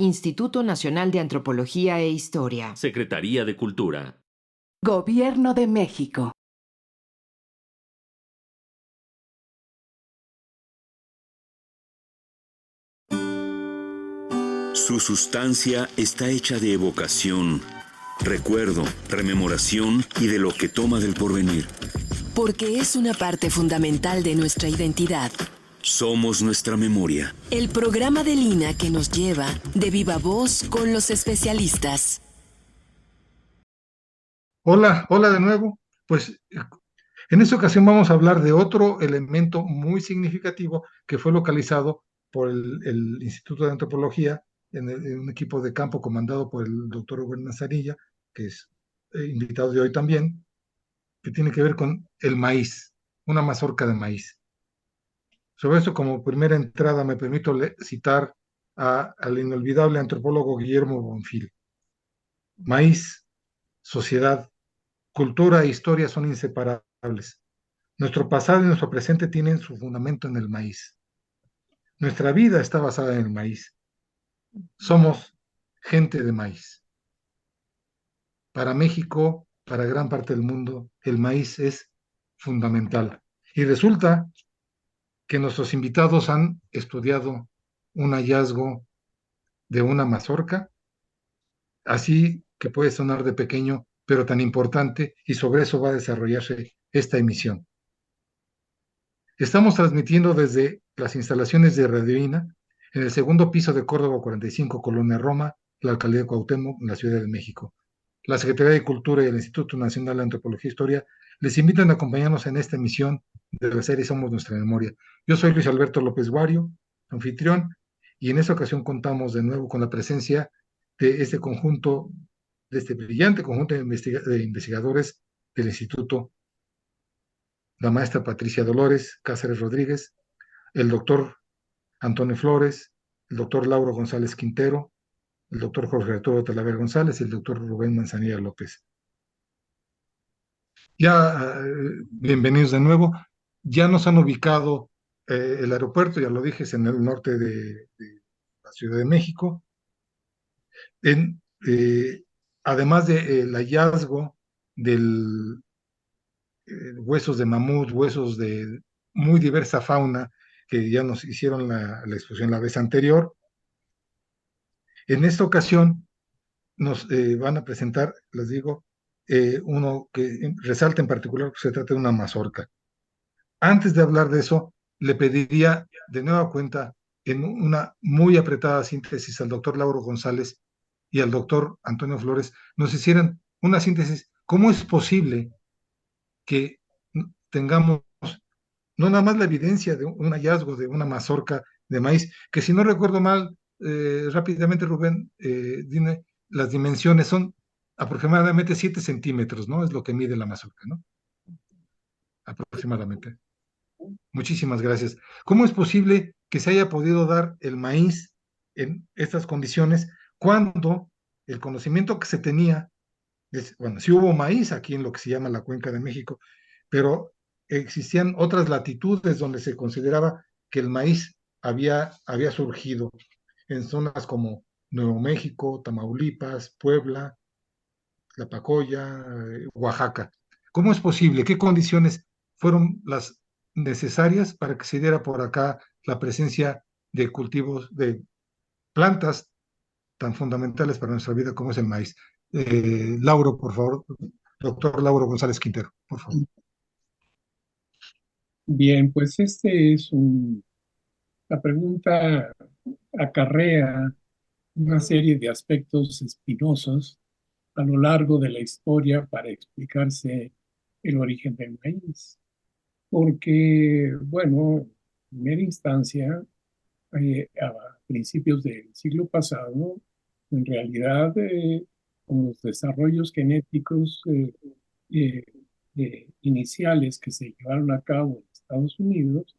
Instituto Nacional de Antropología e Historia. Secretaría de Cultura. Gobierno de México. Su sustancia está hecha de evocación, recuerdo, rememoración y de lo que toma del porvenir. Porque es una parte fundamental de nuestra identidad. Somos nuestra memoria. El programa de Lina que nos lleva de viva voz con los especialistas. Hola de nuevo. Pues en esta ocasión vamos a hablar de otro elemento muy significativo que fue localizado por el Instituto de Antropología en un equipo de campo comandado por el doctor Rubén Manzanilla, que es invitado de hoy también, que tiene que ver con el maíz, una mazorca de maíz. Sobre eso, como primera entrada, me permito citar al inolvidable antropólogo Guillermo Bonfil. Maíz, sociedad, cultura e historia son inseparables. Nuestro pasado y nuestro presente tienen su fundamento en el maíz. Nuestra vida está basada en el maíz. Somos gente de maíz. Para México, para gran parte del mundo, el maíz es fundamental. Y resulta que nuestros invitados han estudiado un hallazgo de una mazorca, así que puede sonar de pequeño, pero tan importante, y sobre eso va a desarrollarse esta emisión. Estamos transmitiendo desde las instalaciones de Radioína, en el segundo piso de Córdoba 45, Colonia Roma, la alcaldía de Cuauhtémoc, en la Ciudad de México. La Secretaría de Cultura y el Instituto Nacional de Antropología e Historia les invitan a acompañarnos en esta emisión de la serie Somos Nuestra Memoria. Yo soy Luis Alberto López Guario, anfitrión, y en esta ocasión contamos de nuevo con la presencia de este conjunto, de este brillante conjunto de investigadores del Instituto, la maestra Patricia Dolores Cáceres Rodríguez, el doctor Antonio Flores, el doctor Lauro González Quintero, el doctor Jorge Arturo Talavera González y el doctor Rubén Manzanilla López. Ya, bienvenidos de nuevo. Ya nos han ubicado el aeropuerto, ya lo dije, es en el norte de la Ciudad de México. En, además del hallazgo del huesos de mamut, huesos de muy diversa fauna que ya nos hicieron la exposición la vez anterior. En esta ocasión nos van a presentar, les digo, uno que resalta en particular que se trata de una mazorca. Antes de hablar de eso, le pediría de nueva cuenta, en una muy apretada síntesis, al doctor Lauro González y al doctor Antonio Flores, nos hicieran una síntesis. ¿Cómo es posible que tengamos no nada más la evidencia de un hallazgo de una mazorca de maíz, que si no recuerdo mal, rápidamente Rubén, dime, las dimensiones son aproximadamente 7 centímetros, ¿no? Es lo que mide la mazorca, ¿no? Aproximadamente. Muchísimas gracias. ¿Cómo es posible que se haya podido dar el maíz en estas condiciones cuando el conocimiento que se tenía, bueno, sí hubo maíz aquí en lo que se llama la Cuenca de México, pero existían otras latitudes donde se consideraba que el maíz había surgido en zonas como Nuevo México, Tamaulipas, Puebla, Tlapacoya, Oaxaca? ¿Cómo es posible? ¿Qué condiciones fueron las necesarias para que se diera por acá la presencia de cultivos, de plantas tan fundamentales para nuestra vida como es el maíz? Lauro, por favor, doctor Lauro González Quintero, por favor. Bien, pues la pregunta acarrea una serie de aspectos espinosos a lo largo de la historia para explicarse el origen del maíz. Porque, bueno, en primera instancia, a principios del siglo pasado, en realidad, con los desarrollos genéticos eh, iniciales que se llevaron a cabo en Estados Unidos,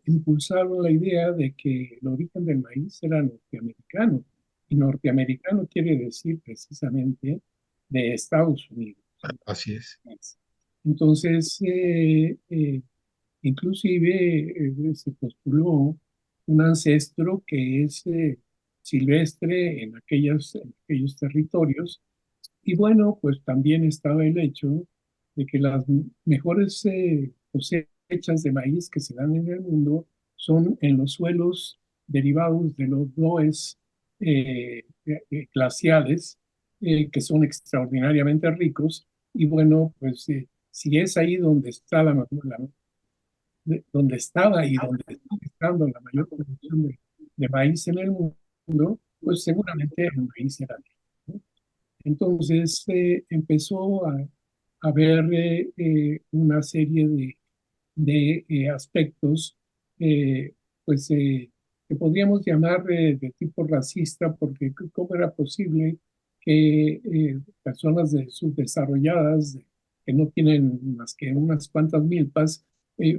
impulsaron la idea de que el origen del maíz era norteamericano. Y norteamericano quiere decir precisamente de Estados Unidos. Así es. Entonces, inclusive se postuló un ancestro que es silvestre en aquellos territorios. Y bueno, pues también estaba el hecho de que las mejores cosechas de maíz que se dan en el mundo son en los suelos derivados de los loess glaciales, que son extraordinariamente ricos. Y bueno, pues si es ahí donde está donde estaba y donde está estando la mayor producción de maíz en el mundo, pues seguramente el maíz era rico, ¿no? Entonces empezó a haber una serie de aspectos, eh, pues que podríamos llamar de tipo racista, porque cómo era posible que personas subdesarrolladas, que no tienen más que unas cuantas milpas,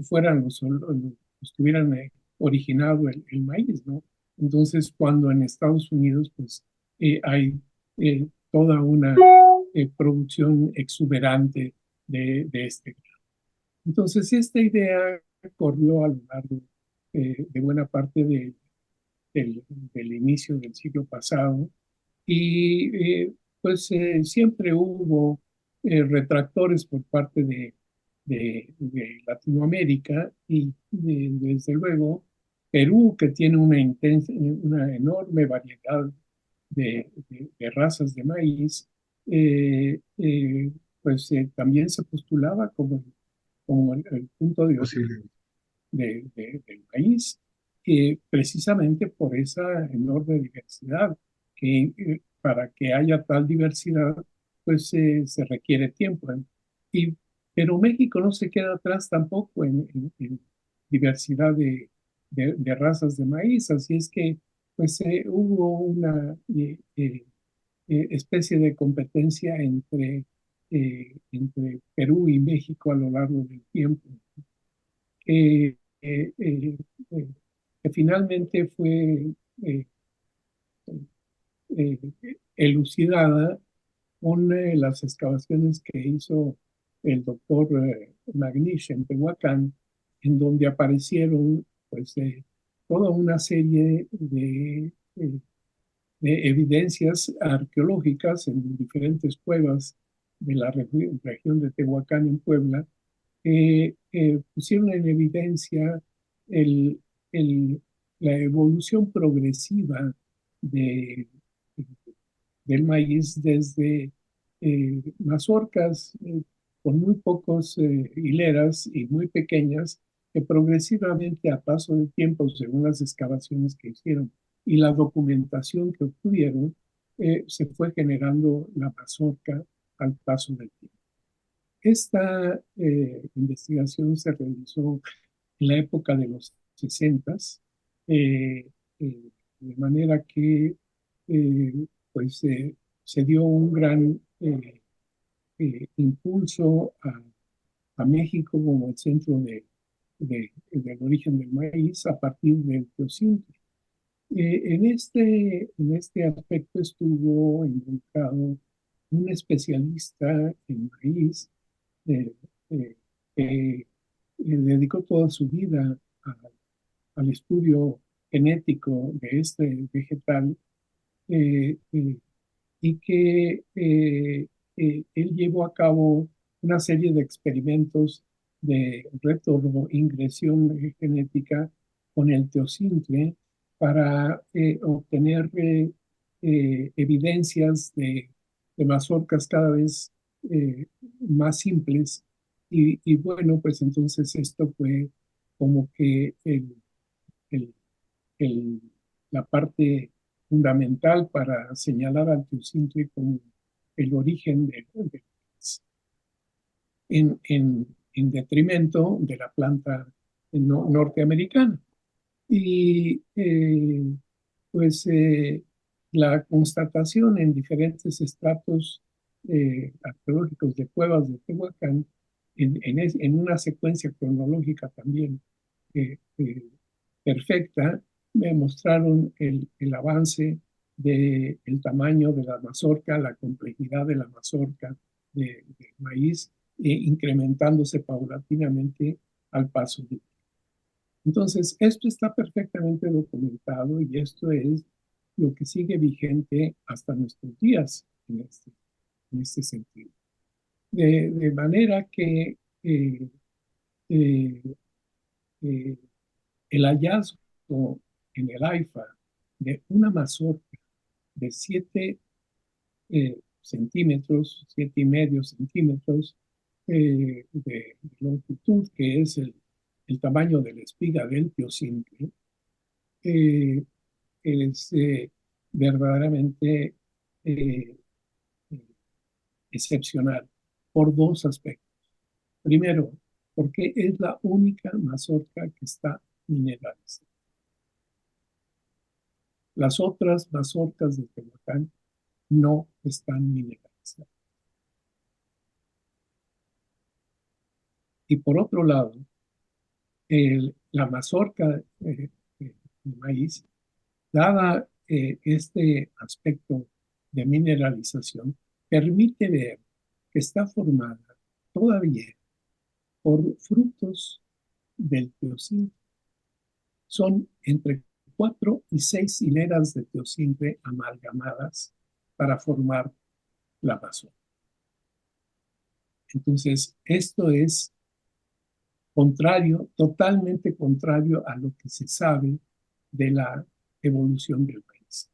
fueran los que hubieran originado el maíz, ¿no? Entonces, cuando en Estados Unidos, pues hay toda una producción exuberante de este. Entonces, esta idea corrió a lo largo de buena parte del inicio del siglo pasado y pues siempre hubo retractores por parte de Latinoamérica y desde luego Perú, que tiene una enorme variedad de razas de maíz, pues también se postulaba como el punto de origen Posible. del país, precisamente por esa enorme diversidad, que para que haya tal diversidad, pues se requiere tiempo. Y, pero México no se queda atrás tampoco en diversidad de razas de maíz, así es que pues hubo una especie de competencia entre Perú y México a lo largo del tiempo, eh, eh, eh, eh, que finalmente fue eh, eh, elucidada con las excavaciones que hizo el doctor Magnish en Tehuacán, en donde aparecieron pues, toda una serie de evidencias arqueológicas en diferentes cuevas de la región de Tehuacán en Puebla, que pusieron en evidencia el, el- la evolución progresiva de, del maíz desde mazorcas con muy pocos hileras y muy pequeñas, que progresivamente a paso del tiempo, según las excavaciones que hicieron y la documentación que obtuvieron, se fue generando la mazorca al paso del tiempo. Esta investigación se realizó en la época de los 60, de manera que pues, se dio un gran impulso a México como el centro del origen del maíz a partir del teocintle. En este aspecto estuvo involucrado un especialista en maíz, eh, eh, que dedicó toda su vida al estudio genético de este vegetal, eh, eh, y que él llevó a cabo una serie de experimentos de retroingresión genética con el teocintle para obtener evidencias de mazorcas cada vez más simples. Y bueno, pues entonces esto fue como que el- el- la parte fundamental para señalar al teocintle como el origen en detrimento de la planta norteamericana. Y pues la constatación en diferentes estratos arqueológicos de cuevas de Tehuacán, en una secuencia cronológica también perfecta, me mostraron el avance del tamaño de la mazorca, la complejidad de la mazorca de maíz, incrementándose paulatinamente al paso entonces, esto está perfectamente documentado y esto es lo que sigue vigente hasta nuestros días en este sentido. De manera que eh, eh, el hallazgo en el AIFA de una mazorca de 7 centímetros, 7,5 centímetros de longitud, que es el tamaño de la espiga del teosimple, es verdaderamente excepcional por dos aspectos. Primero, porque es la única mazorca que está mineralizada. Las otras mazorcas de Tehuacán no están mineralizadas. Y por otro lado, la mazorca de maíz, dada este aspecto de mineralización, permite ver que está formada todavía por frutos del teosimple. Son entre 4 y 6 hileras de teosimple amalgamadas para formar la mazorca. Entonces, esto es contrario, totalmente contrario a lo que se sabe de la evolución del país.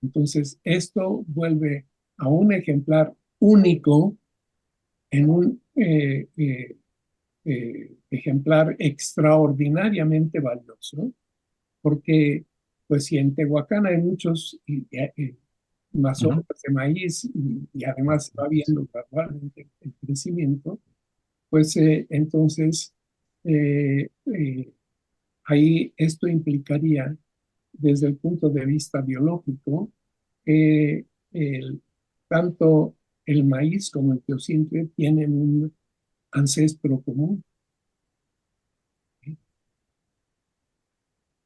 Entonces, esto vuelve a un ejemplar único en un ejemplar extraordinariamente valioso, porque pues si en Tehuacán hay muchos mazorcas de maíz y además se va viendo gradualmente el crecimiento, pues entonces ahí esto implicaría desde el punto de vista biológico tanto el maíz como el teosimple tienen un ancestro común,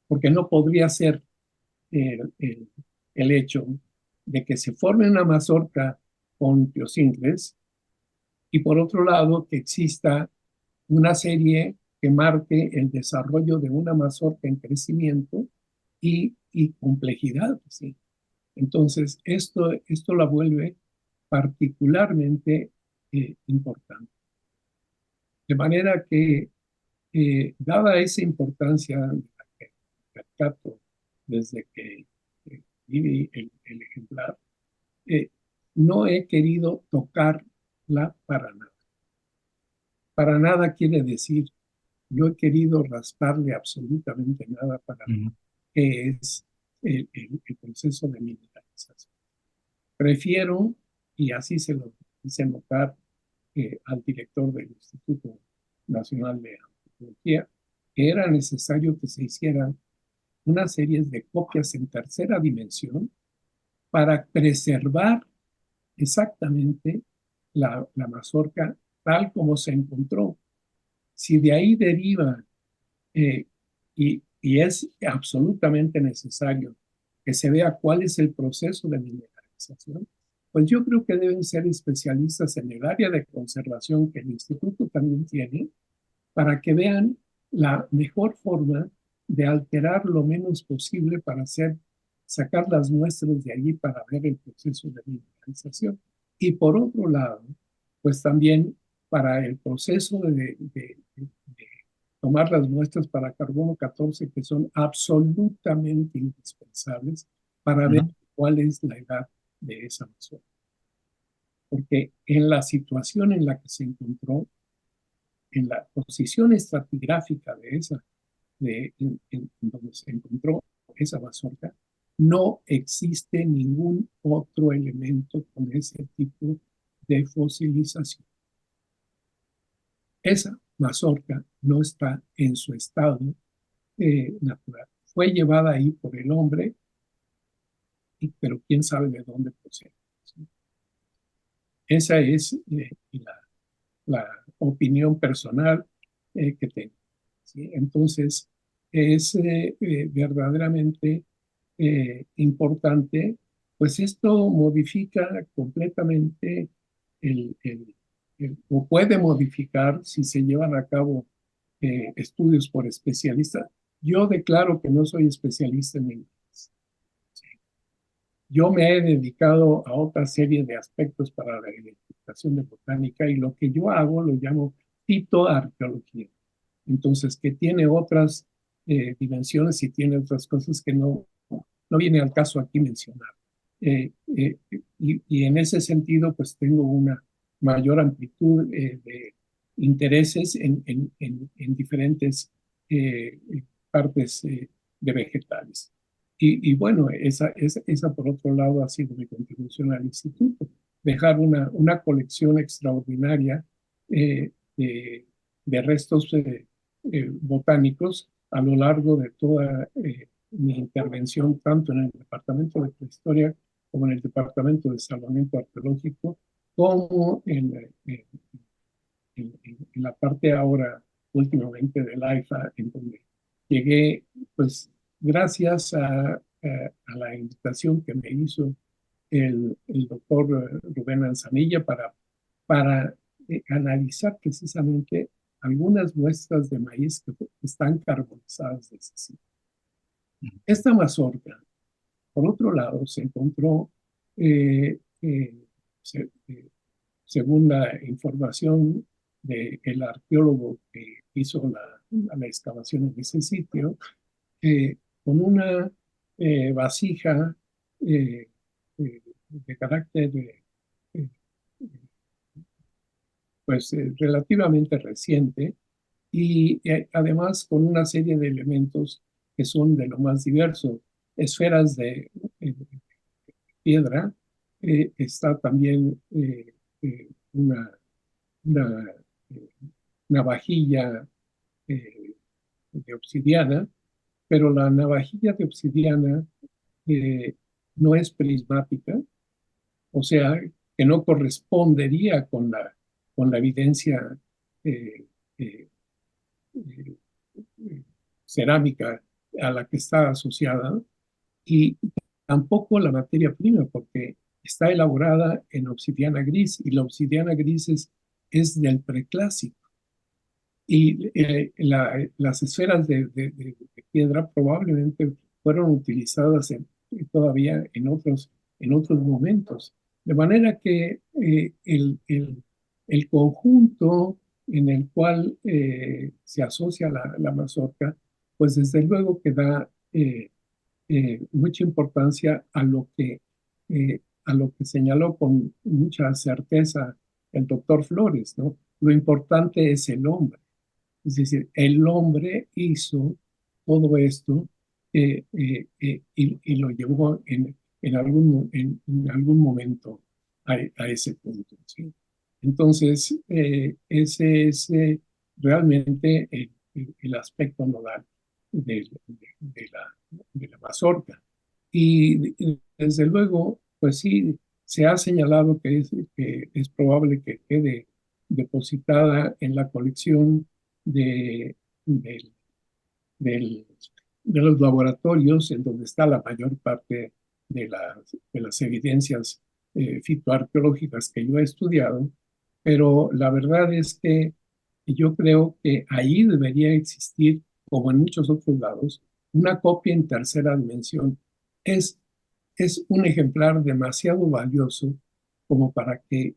porque no podría ser el hecho de que se forme una mazorca con teosimples y por otro lado que exista una serie que marque el desarrollo de una mazorca en crecimiento y complejidad. ¿Sí? Entonces, esto la vuelve particularmente importante. De manera que, dada esa importancia de la que percato desde que vi el ejemplar, no he querido tocarla para nada. Para nada quiere decir, no he querido rasparle absolutamente nada para que es el proceso de mineralización. Prefiero, y así se lo hice notar al director del Instituto Nacional de Antropología, que era necesario que se hicieran una serie de copias en tercera dimensión para preservar exactamente la mazorca tal como se encontró. Si de ahí deriva, y es absolutamente necesario que se vea cuál es el proceso de mineralización, pues yo creo que deben ser especialistas en el área de conservación que el instituto también tiene, para que vean la mejor forma de alterar lo menos posible para sacar las muestras de allí para ver el proceso de mineralización. Y por otro lado, pues también para el proceso de tomar las muestras para carbono 14, que son absolutamente indispensables para ver cuál es la edad de esa mazorca. Porque en la situación en la que se encontró, en la posición estratigráfica de en donde se encontró esa mazorca, no existe ningún otro elemento con ese tipo de fosilización. Esa mazorca no está en su estado natural. Fue llevada ahí por el hombre, pero quién sabe de dónde procede. ¿Sí? Esa es la opinión personal que tengo. ¿Sí? Entonces, es verdaderamente importante, pues esto modifica completamente o puede modificar si se llevan a cabo estudios por especialistas, yo declaro que no soy especialista en inglés. Yo me he dedicado a otra serie de aspectos para la identificación de botánica y lo que yo hago lo llamo fitoarqueología. Entonces, que tiene otras dimensiones y tiene otras cosas que no viene al caso aquí mencionar. Y en ese sentido, pues tengo una mayor amplitud de intereses en diferentes partes de vegetales. Y bueno, esa por otro lado ha sido mi contribución al instituto, dejar una colección extraordinaria de restos botánicos a lo largo de toda mi intervención, tanto en el Departamento de Prehistoria como en el Departamento de Salvamento Arqueológico, como en la parte ahora últimamente del AIFA, en donde llegué, pues, gracias a la invitación que me hizo el doctor Rubén Anzanilla para analizar precisamente algunas muestras de maíz que están carbonizadas de ese sitio. Esta mazorca, por otro lado, se encontró, según la información del arqueólogo que hizo la excavación en ese sitio, con una vasija de carácter pues relativamente reciente y además con una serie de elementos que son de lo más diverso. Esferas de piedra, está también una, una, navajilla de obsidiana, pero la navajilla de obsidiana no es prismática, o sea, que no correspondería con la evidencia eh, cerámica a la que está asociada, y tampoco la materia prima, porque está elaborada en obsidiana gris, y la obsidiana gris es del preclásico. Y las esferas de piedra probablemente fueron utilizadas todavía en otros momentos. De manera que el conjunto en el cual se asocia la mazorca, pues desde luego que da mucha importancia a lo que señaló con mucha certeza el doctor Flores, ¿no? Lo importante es el hombre. Es decir, el hombre hizo todo esto y lo llevó en algún momento a ese punto, ¿sí? Entonces, ese es realmente el aspecto nodal de la mazorca. Y desde luego, pues sí, se ha señalado que es probable que quede depositada en la colección del, del, de los laboratorios en donde está la mayor parte de las evidencias fitoarqueológicas que yo he estudiado, pero la verdad es que yo creo que ahí debería existir, como en muchos otros lados, una copia en tercera dimensión. Es, es un ejemplar demasiado valioso como para que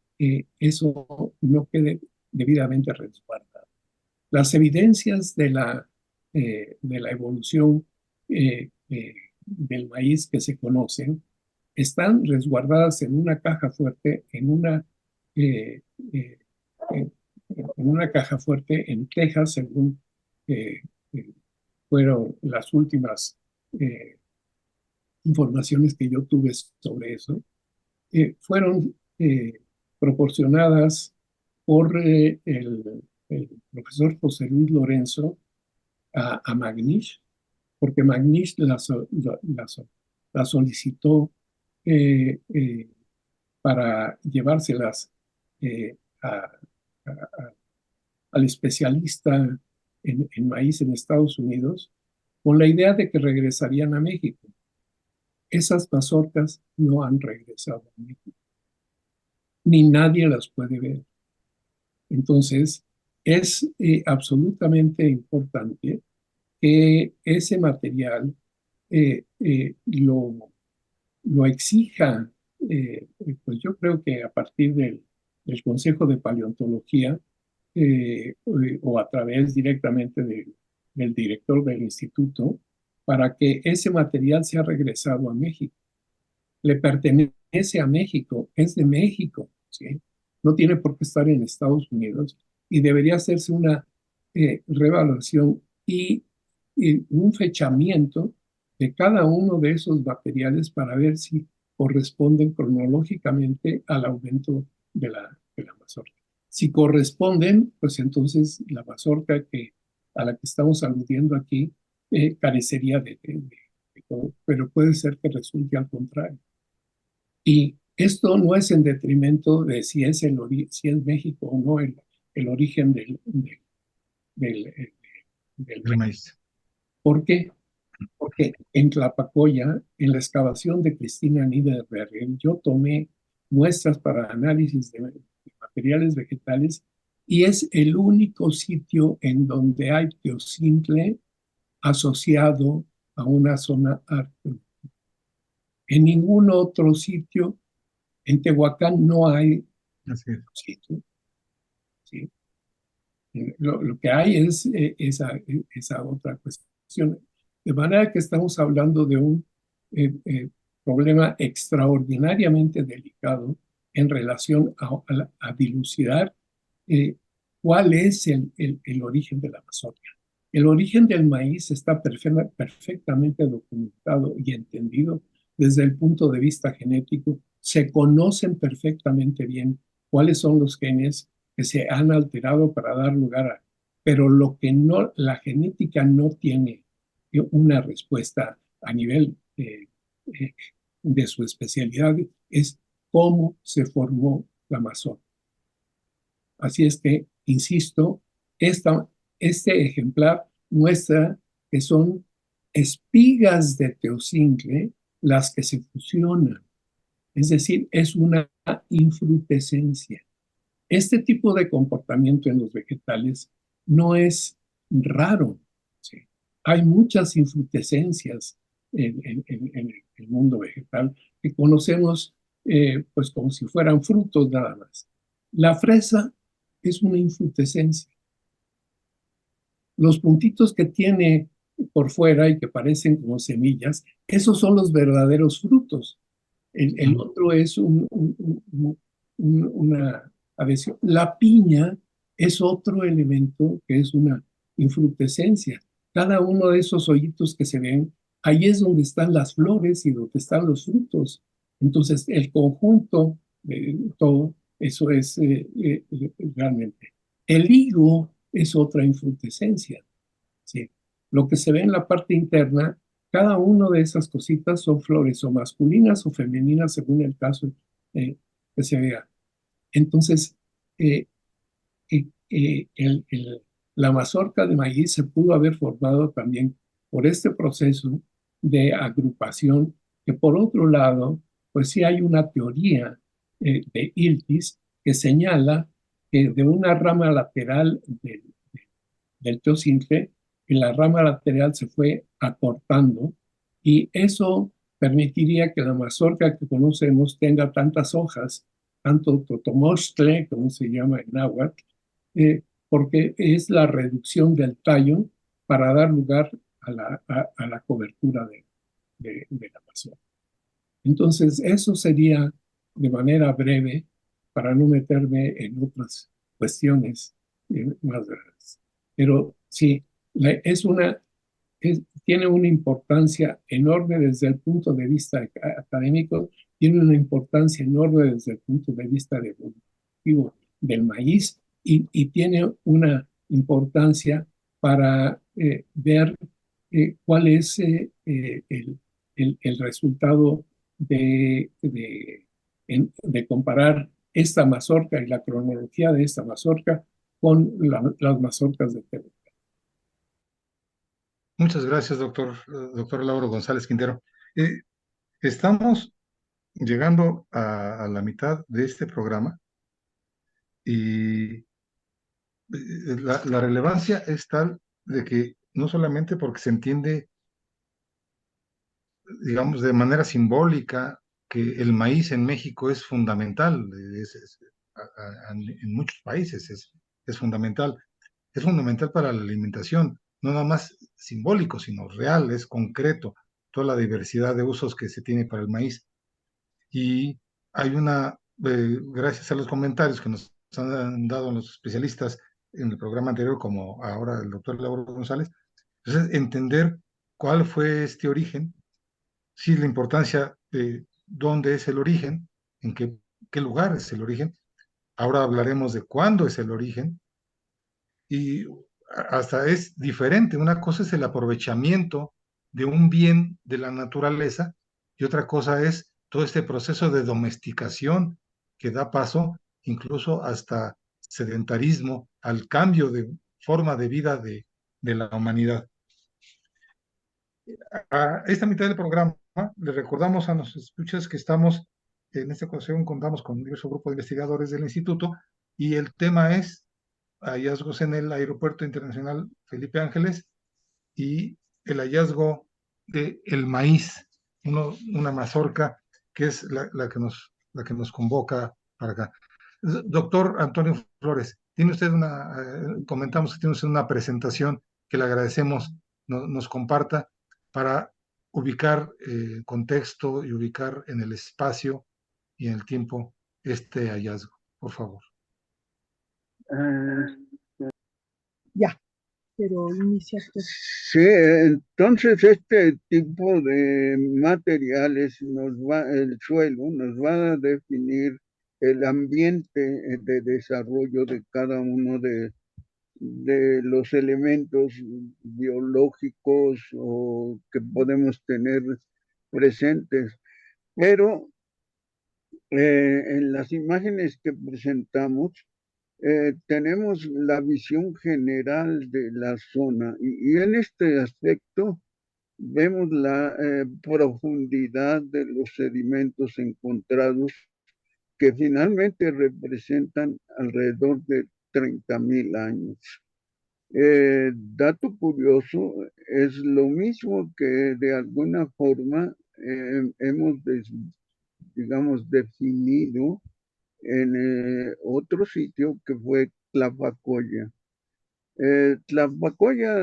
eso no quede debidamente resguardado. Las evidencias de la evolución del maíz que se conocen están resguardadas en una caja fuerte, eh, eh, en una caja fuerte en Texas, según fueron las últimas informaciones que yo tuve sobre eso. Fueron proporcionadas por el profesor José Luis Lorenzo a Magnish, porque Magnish la solicitó para llevárselas al especialista en maíz en Estados Unidos, con la idea de que regresarían a México. Esas mazorcas no han regresado a México, ni nadie las puede ver. Entonces, es absolutamente importante que ese material lo exija, pues yo creo que a partir del Consejo de Paleontología o a través directamente del director del instituto, para que ese material sea regresado a México. Le pertenece a México, es de México, ¿sí? No tiene por qué estar en Estados Unidos y debería hacerse una revaluación y un fechamiento de cada uno de esos materiales para ver si corresponden cronológicamente al aumento de la mazorca. Si corresponden, pues entonces la mazorca a la que estamos aludiendo aquí carecería de todo, pero puede ser que resulte al contrario. Y esto no es en detrimento de si es México o no el origen del El maíz. ¿Por qué? Porque en Tlapacoya, en la excavación de Cristina Niederberger, yo tomé muestras para análisis de materiales vegetales y es el único sitio en donde hay teocintle asociado a una zona arqueológica. En ningún otro sitio, en Tehuacán no hay sitio. ¿Sí? Lo que hay es esa otra cuestión. De manera que estamos hablando de un problema extraordinariamente delicado en relación a dilucidar cuál es el origen de la mazorca. El origen del maíz está perfectamente documentado y entendido desde el punto de vista genético. Se conocen perfectamente bien cuáles son los genes que se han alterado para dar lugar a, pero lo que no, la genética no tiene una respuesta a nivel de su especialidad, es cómo se formó la mazorca. Así es que, insisto, este ejemplar muestra que son espigas de teocintle las que se fusionan, es decir, es una infrutescencia. Este tipo de comportamiento en los vegetales no es raro. ¿Sí? Hay muchas infrutescencias en el mundo vegetal que conocemos pues como si fueran frutos nada más. La fresa es una infrutescencia. Los puntitos que tiene por fuera y que parecen como semillas, esos son los verdaderos frutos. El otro es una adhesión. La piña es otro elemento que es una infrutescencia. Cada uno de esos hoyitos que se ven, ahí es donde están las flores y donde están los frutos. Entonces, el conjunto de todo eso es realmente. El higo es otra infrutescencia. ¿Sí? Lo que se ve en la parte interna, cada una de esas cositas son flores o masculinas o femeninas según el caso que se vea. Entonces, la mazorca de maíz se pudo haber formado también por este proceso de agrupación, que por otro lado, pues sí hay una teoría de Iltis que señala que de una rama lateral del teocintle, y la rama lateral se fue acortando y eso permitiría que la mazorca que conocemos tenga tantas hojas, tanto totomostle, como se llama en náhuatl, porque es la reducción del tallo para dar lugar a la cobertura de la mazorca. Entonces, eso sería de manera breve para no meterme en otras cuestiones más grandes. Pero sí, tiene una importancia enorme desde el punto de vista académico, tiene una importancia enorme desde el punto de vista evolutivo del maíz y tiene una importancia para ver cuál es el resultado de comparar esta mazorca y la cronología de esta mazorca con las mazorcas de Tehuacán. Muchas gracias, doctor Lauro González Quintero. Estamos llegando a la mitad de este programa y la relevancia es tal de que no solamente porque se entiende, digamos, de manera simbólica que el maíz en México es fundamental, en muchos países es fundamental para la alimentación, no nada más simbólico, sino real, es concreto, toda la diversidad de usos que se tiene para el maíz. Y hay gracias a los comentarios que nos han dado los especialistas en el programa anterior, como ahora el doctor Lauro González, entonces entender cuál fue este origen, sí, la importancia de dónde es el origen, en qué lugar es el origen. Ahora hablaremos de cuándo es el origen y hasta es diferente. Una cosa es el aprovechamiento de un bien de la naturaleza y otra cosa es todo este proceso de domesticación que da paso incluso hasta sedentarismo, al cambio de forma de vida de la humanidad. A esta mitad del programa le recordamos a los escuchas que estamos, en esta ocasión contamos con un diverso grupo de investigadores del instituto y el tema es hallazgos en el Aeropuerto Internacional Felipe Ángeles y el hallazgo del maíz, una mazorca que es la que nos convoca para acá. Doctor Antonio Flores, tiene usted comentamos que tiene usted una presentación que le agradecemos nos comparta para ubicar contexto y ubicar en el espacio y en el tiempo este hallazgo, por favor. Ya, pero inicia tú. Sí, entonces este tipo de materiales el suelo nos va a definir el ambiente de desarrollo de cada uno de los elementos biológicos o que podemos tener presentes. Pero en las imágenes que presentamos, tenemos la visión general de la zona y en este aspecto vemos la profundidad de los sedimentos encontrados que finalmente representan alrededor de 30,000 años. Dato curioso, es lo mismo que de alguna forma hemos, digamos, definido en otro sitio que fue Tlapacoya. Tlapacoya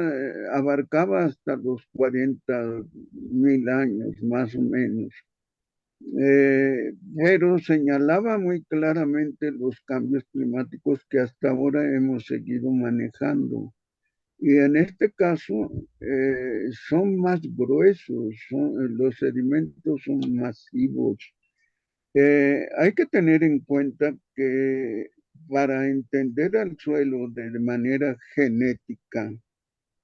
abarcaba hasta los 40,000 años, más o menos, pero señalaba muy claramente los cambios climáticos que hasta ahora hemos seguido manejando. Y en este caso son más gruesos, los sedimentos son masivos. Hay que tener en cuenta que para entender al suelo de manera genética,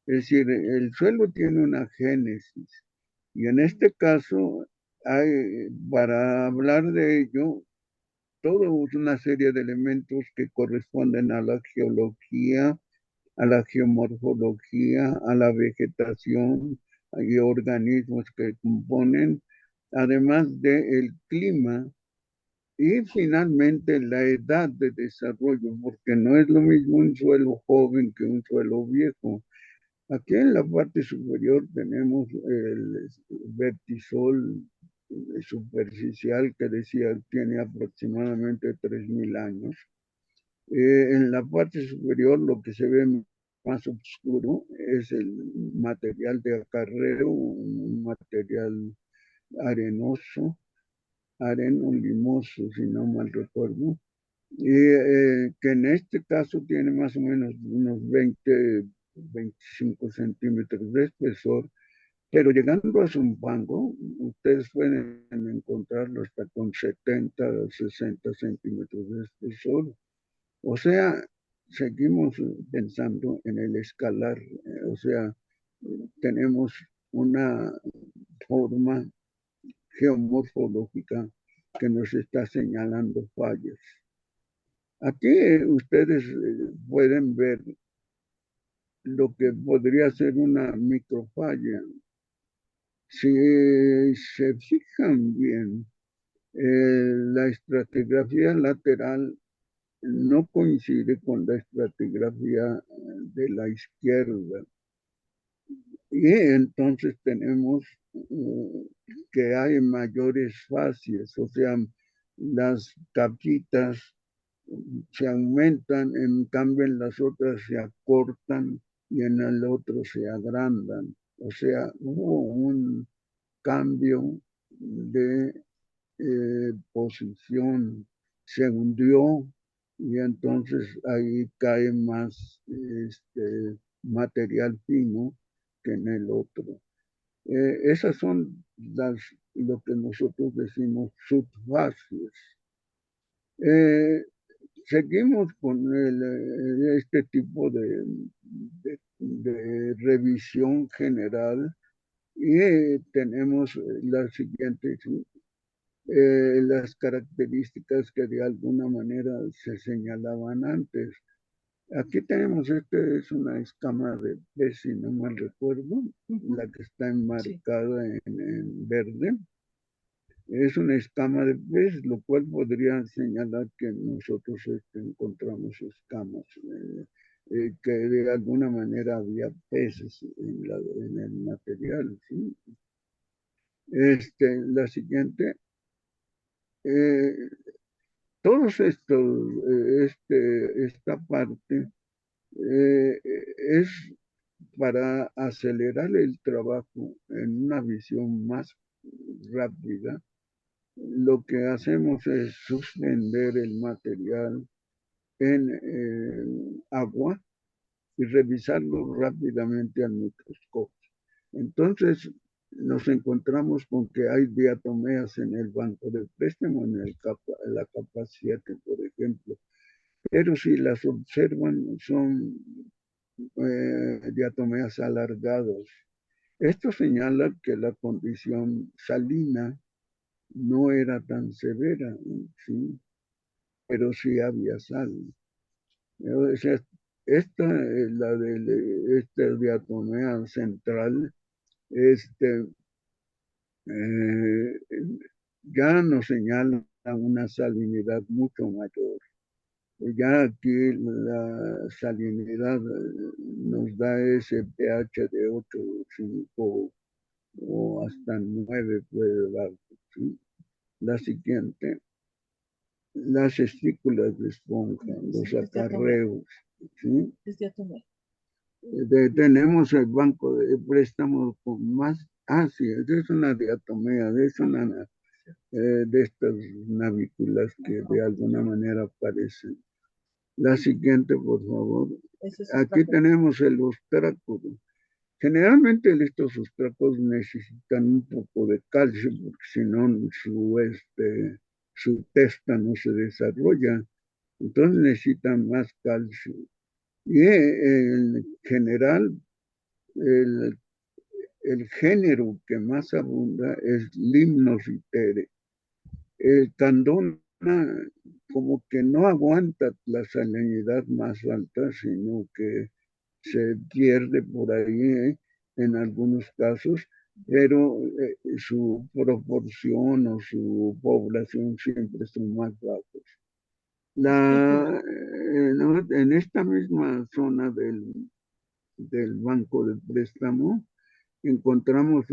es decir, el suelo tiene una génesis y en este caso para hablar de ello, toda una serie de elementos que corresponden a la geología, a la geomorfología, a la vegetación y organismos que componen, además del clima y finalmente la edad de desarrollo, porque no es lo mismo un suelo joven que un suelo viejo. Aquí en la parte superior tenemos el vertisol superficial que decía tiene aproximadamente 3,000 años. En la parte superior lo que se ve más oscuro es el material de acarreo, un material arenoso, areno limoso, si no mal recuerdo, y que en este caso tiene más o menos unos 25 centímetros de espesor, pero llegando a Zumpango, ustedes pueden encontrarlo hasta con 70 o 60 centímetros de espesor. O sea, seguimos pensando en el escalar, o sea, tenemos una forma geomorfológica que nos está señalando fallas. Aquí ustedes pueden ver lo que podría ser una microfalla. Si se fijan bien, la estratigrafía lateral no coincide con la estratigrafía de la izquierda. Y entonces tenemos que hay mayores facies, o sea, las capitas se aumentan, en cambio en las otras se acortan y en el otro se agrandan. O sea, hubo un cambio de posición, se hundió y entonces ahí cae más material fino que en el otro. Esas son lo que nosotros decimos subfacies. Seguimos con este tipo de revisión general y tenemos las siguientes, las características que de alguna manera se señalaban antes. Aquí tenemos, es una escama de pez, si no mal recuerdo, la que está enmarcada en verde. Es una escama de pez, lo cual podría señalar que nosotros encontramos escamas, que de alguna manera había peces en el material. ¿Sí? La siguiente, todos estos, esta parte es para acelerar el trabajo en una visión más rápida. Lo que hacemos es suspender el material en agua y revisarlo rápidamente al microscopio. Entonces nos encontramos con que hay diatomeas en el banco del préstamo, en la capa 7, por ejemplo. Pero si las observan, son diatomeas alargadas. Esto señala que la condición salina no era tan severa, ¿sí? Pero sí había sal. O sea, la de esta diatomea central, eh, ya nos señala una salinidad mucho mayor. Ya aquí la salinidad nos da ese pH de 8,5 o hasta 9 puede dar. ¿Sí? La siguiente, las estículas de esponja, los acarreos. ¿Sí? Tenemos el banco de préstamos con más. Sí, es una diatomea, es una de estas navículas que de alguna manera aparecen. La siguiente, por favor. Aquí tenemos el ostráculo. Generalmente estos ostráculos necesitan un poco de calcio, porque si no su testa no se desarrolla. Entonces necesitan más calcio. Y en general, el género que más abunda es Limnosiptere. El Candona como que no aguanta la salinidad más alta, sino que se pierde por ahí en algunos casos, pero su proporción o su población siempre son más bajos. En esta misma zona del banco de préstamo encontramos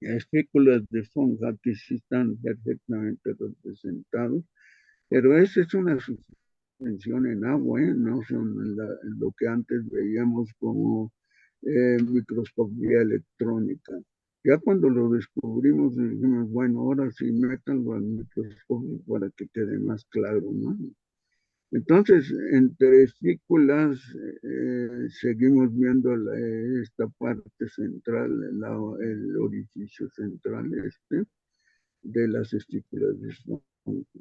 espículas de esponja que sí están perfectamente representados, pero esa es una suspensión en agua, no son lo que antes veíamos como microscopía electrónica. Ya cuando lo descubrimos dijimos, bueno, ahora sí métanlo al microscopio para que quede más claro, ¿no? Entonces, entre estículas seguimos viendo esta parte central, el orificio central de las estículas de esponja.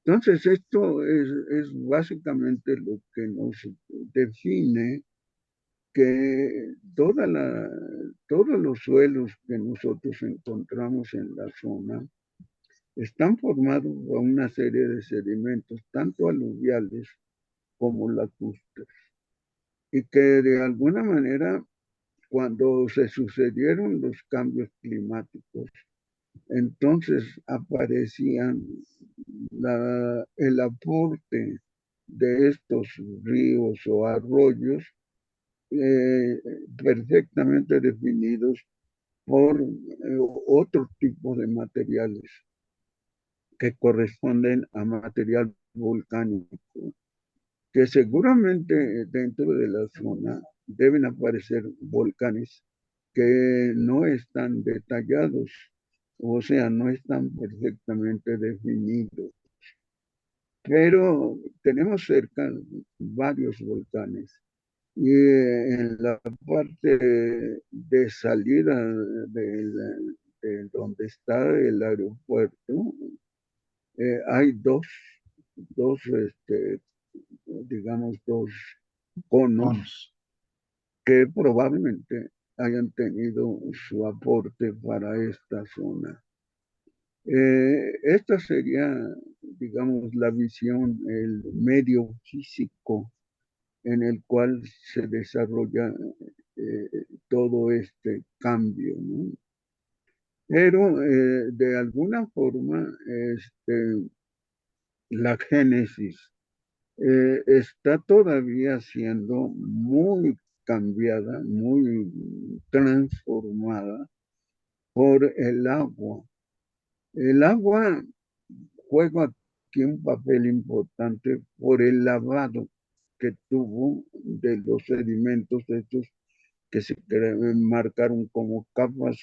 Entonces, esto es básicamente lo que nos define que todos los suelos que nosotros encontramos en la zona están formados por una serie de sedimentos, tanto aluviales como lacustres, y que de alguna manera, cuando se sucedieron los cambios climáticos, entonces aparecían el aporte de estos ríos o arroyos eh, perfectamente definidos por otro tipo de materiales que corresponden a material volcánico, que seguramente dentro de la zona deben aparecer volcanes que no están detallados, o sea, no están perfectamente definidos. Pero tenemos cerca varios volcanes y en la parte de salida de donde está el aeropuerto hay dos digamos, dos conos Conos. que probablemente hayan tenido su aporte para esta zona. Esta sería, digamos, la visión, el medio físico en el cual se desarrolla todo este cambio, ¿no? Pero de alguna forma, la génesis está todavía siendo muy cambiada, muy transformada por el agua. El agua juega aquí un papel importante por el lavado que tuvo de los sedimentos estos que se marcaron como capas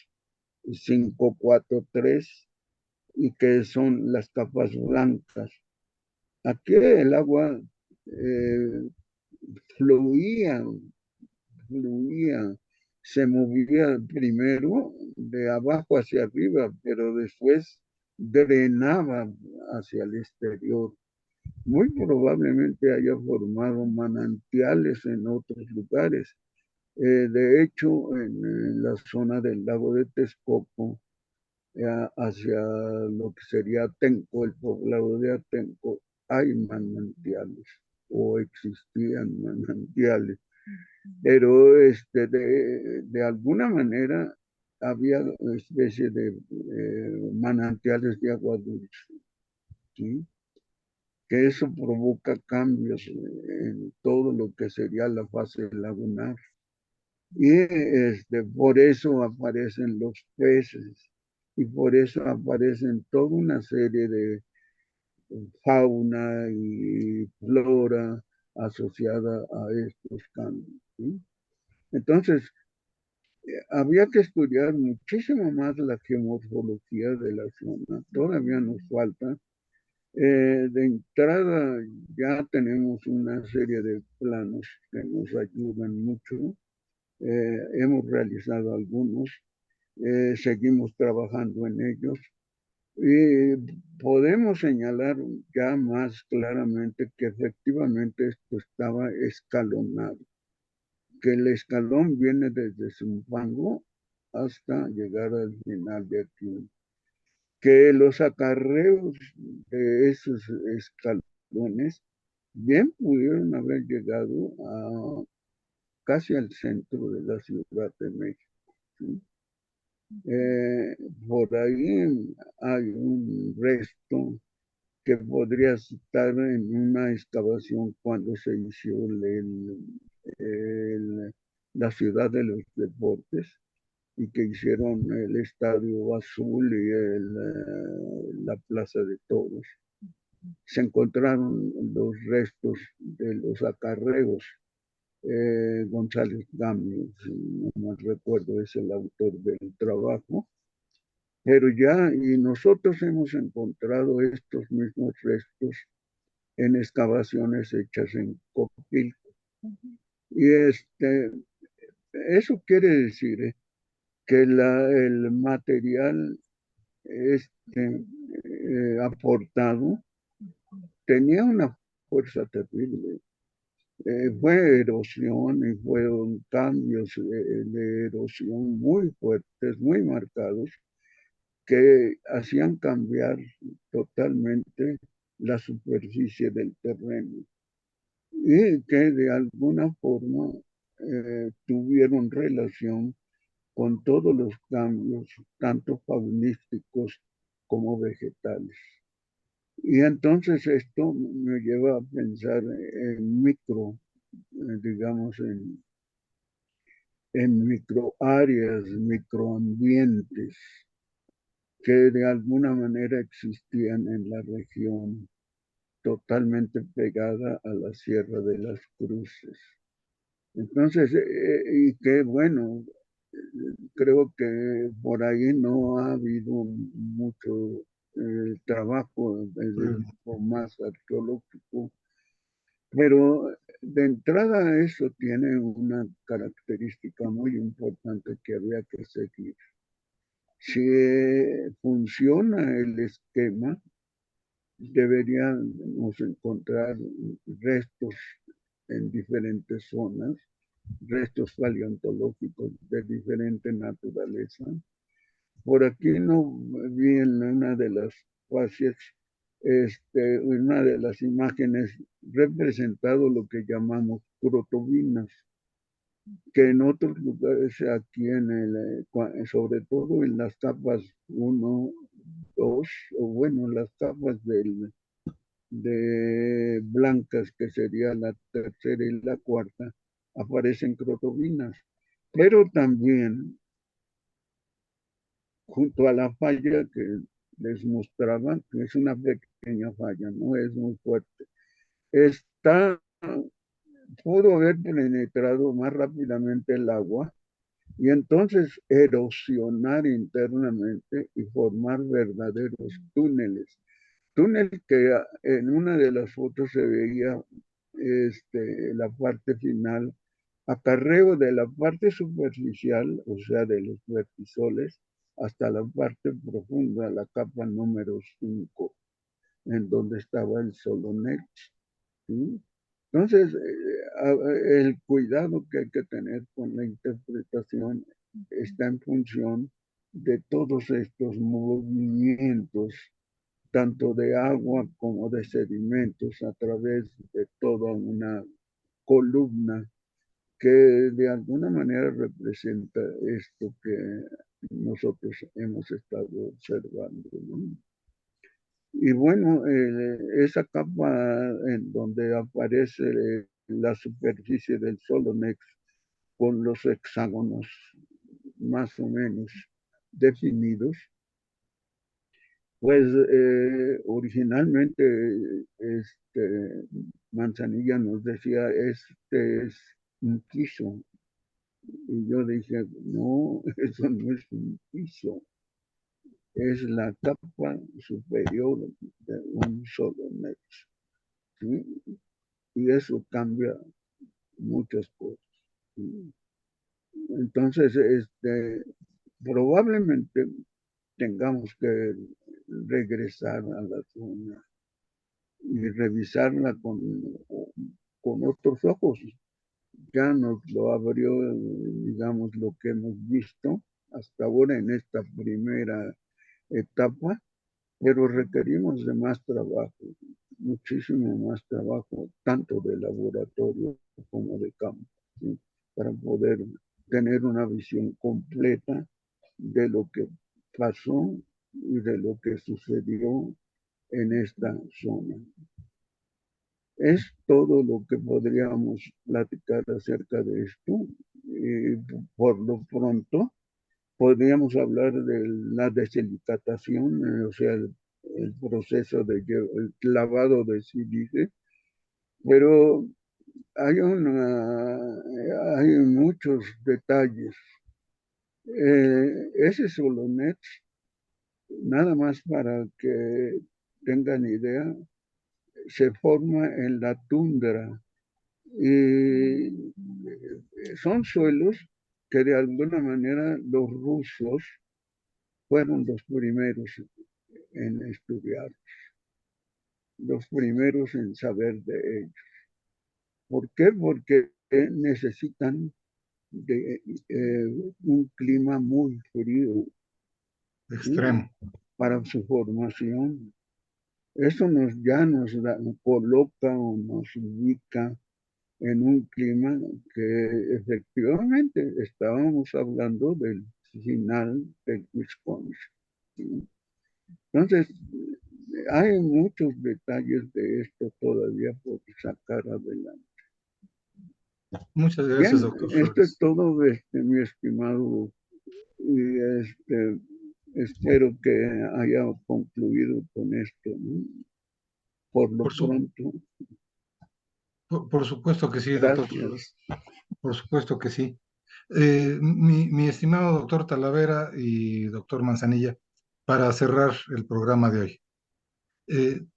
5, 4, 3 y que son las capas blancas. Aquí el agua eh, fluía, fluía, se movía primero de abajo hacia arriba, pero después drenaba hacia el exterior. Muy probablemente haya formado manantiales en otros lugares. De hecho, en la zona del lago de Texcoco, hacia lo que sería Atenco, el poblado de Atenco, hay manantiales o existían manantiales, pero de alguna manera había una especie de manantiales de agua dulce, ¿sí? Que eso provoca cambios en todo lo que sería la fase lagunar. Y por eso aparecen los peces y por eso aparecen toda una serie de fauna y flora asociada a estos cambios, ¿sí? Entonces, había que estudiar muchísimo más la geomorfología de la zona. Todavía nos falta. De entrada ya tenemos una serie de planos que nos ayudan mucho. Hemos realizado algunos, seguimos trabajando en ellos y podemos señalar ya más claramente que efectivamente esto estaba escalonado, que el escalón viene desde Zumpango hasta llegar al final de aquí, que los acarreos de esos escalones bien pudieron haber llegado a casi al centro de la Ciudad de México, ¿sí? Por ahí hay un resto que podría estar en una excavación cuando se hizo la ciudad de los deportes y que hicieron el Estadio Azul y la Plaza de Toros. Se encontraron los restos de los acarreos. González Gamio, si no mal recuerdo, es el autor del trabajo. Pero ya, y nosotros hemos encontrado estos mismos restos en excavaciones hechas en Copilco. Y eso quiere decir que el material aportado tenía una fuerza terrible. Fue erosión y fueron cambios de erosión muy fuertes, muy marcados, que hacían cambiar totalmente la superficie del terreno y que de alguna forma tuvieron relación con todos los cambios, tanto faunísticos como vegetales. Y entonces esto me lleva a pensar en digamos, en microáreas, microambientes que de alguna manera existían en la región, totalmente pegada a la Sierra de las Cruces. Entonces, y que bueno, creo que por ahí no ha habido mucho trabajo desde tipo más arqueológico, pero de entrada eso tiene una característica muy importante que había que seguir. Si funciona el esquema, deberíamos encontrar restos en diferentes zonas, restos paleontológicos de diferente naturaleza. Por aquí no vi en una de las facies, una de las imágenes representado lo que llamamos crotobinas, que en otros lugares aquí sobre todo en las capas 1, 2, o bueno, las capas de blancas, que sería la tercera y la cuarta, aparecen crotobinas. Pero también, junto a la falla que les mostraba, que es una pequeña falla, no es muy fuerte, pudo haber penetrado más rápidamente el agua y entonces erosionar internamente y formar verdaderos túneles. Túnel que en una de las fotos se veía la parte final, acarreo de la parte superficial, o sea, de los vertisoles, hasta la parte profunda, la capa número 5, en donde estaba el Solonex. ¿Sí? Entonces, el cuidado que hay que tener con la interpretación está en función de todos estos movimientos, tanto de agua como de sedimentos, a través de toda una columna que de alguna manera representa esto que nosotros hemos estado observando, ¿no? Y bueno, esa capa en donde aparece la superficie del Solonex con los hexágonos más o menos definidos, pues originalmente Manzanilla nos decía, este es un piso. Y yo dije, no, eso no es un piso, es la capa superior de un Solonex. ¿Sí? Y eso cambia muchas cosas. ¿Sí? Entonces, probablemente tengamos que regresar a la zona y revisarla con otros ojos. Ya nos lo abrió, digamos, lo que hemos visto hasta ahora en esta primera etapa, pero requerimos de más trabajo, muchísimo más trabajo, tanto de laboratorio como de campo, ¿sí? Para poder tener una visión completa de lo que pasó y de lo que sucedió en esta zona. Es todo lo que podríamos platicar acerca de esto. Y por lo pronto, podríamos hablar de la deselicatación, o sea, el proceso de el clavado de sílice, pero hay muchos detalles. Ese Solonex, nada más para que tengan idea, se forma en la tundra y son suelos que de alguna manera los rusos fueron los primeros en estudiar, los primeros en saber de ellos. ¿Por qué? Porque necesitan de un clima muy frío, extremo, ¿sí? Para su formación. Eso nos coloca o nos ubica en un clima que efectivamente estábamos hablando del final del Wisconsin, ¿sí? Entonces, hay muchos detalles de esto todavía por sacar adelante. Muchas gracias, Bien, doctor esto es Flores. todo, mi estimado, y espero que haya concluido con esto, ¿no? Por lo Por, su, pronto, por supuesto que sí, doctor gracias. Flores. Por supuesto que sí. Mi estimado doctor Talavera y doctor Manzanilla, para cerrar el programa de hoy.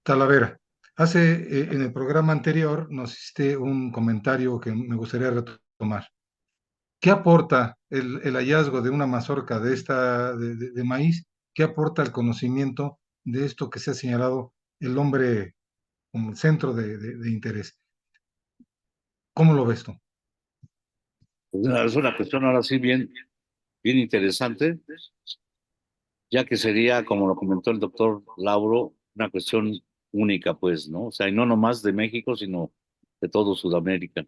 Talavera, en el programa anterior nos hiciste un comentario que me gustaría retomar. ¿Qué aporta el hallazgo de una mazorca de maíz? ¿Qué aporta el conocimiento de esto que se ha señalado el hombre como el centro de interés? ¿Cómo lo ves tú? Es una cuestión ahora sí bien interesante, ya que sería, como lo comentó el doctor Lauro, una cuestión única, pues, ¿no? O sea, y no nomás de México, sino de todo Sudamérica.